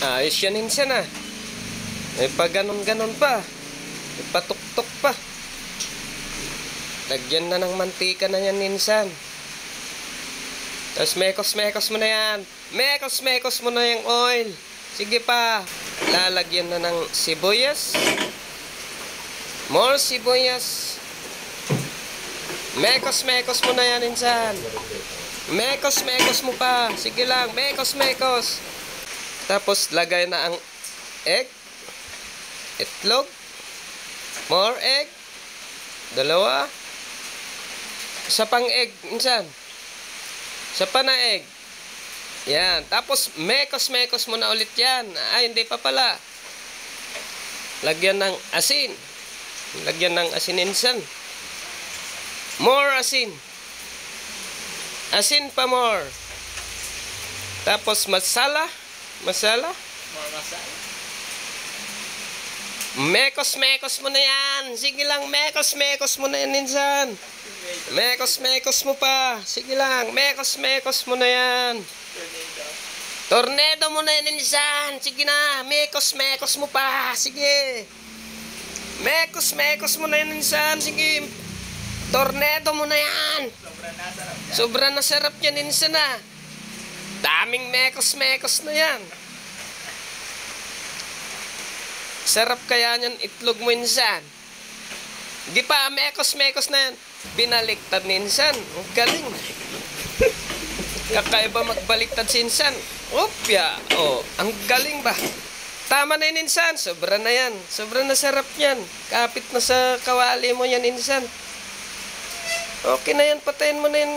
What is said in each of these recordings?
Ayos yan insan ah. May pa ganon-ganon pa. May patuktok pa. Lagyan na ng mantika na yan insan. Tapos mekos-mekos mo na yan. Mekos-mekos mo na yung oil. Sige pa. Lalagyan na ng sibuyas. More sibuyas. Mekos-mekos mo na yan insan. Mekos-mekos mo pa. Sige lang, mekos-mekos. Tapos lagay na ang egg. Itlog. More egg. Dalawa. Isa pang egg insan. Isa pa na egg. Yan. Tapos mekos-mekos mo na ulit yan. Ay, hindi pa pala. Lagyan ng asin. Lagyan ng asin insan. More asin. Asin pa more. Tapos masala. Masala. More masala. Mekos-mekos mo na yan. Sige lang, mekos-mekos mo na yan insan. Mekos-mekos mo pa. Sige lang, mekos-mekos mo na yan. Tornado mo na yan insan. Sige na, mekos-mekos mo pa. Sige. Mekos-mekos mo na yan insan. Sige. Tornado mo na yan. Sobra na sarap yan insan ah. Daming mekos-mekos na yan. Sarap kaya niyan itlog mo insan. Di pa, mekos-mekos na yan. Binaliktad ni insan. Ang galing. Kakaiba magbaliktad si insan. Opya. Oh, ang galing ba? Tama na yun insan. Sobra na yan. Sobra na sarap yan. Kapit na sa kawali mo yan insan. Okay na yan. Patayin mo na yan.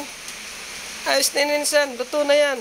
Ayos na yun insan. Luto na yan.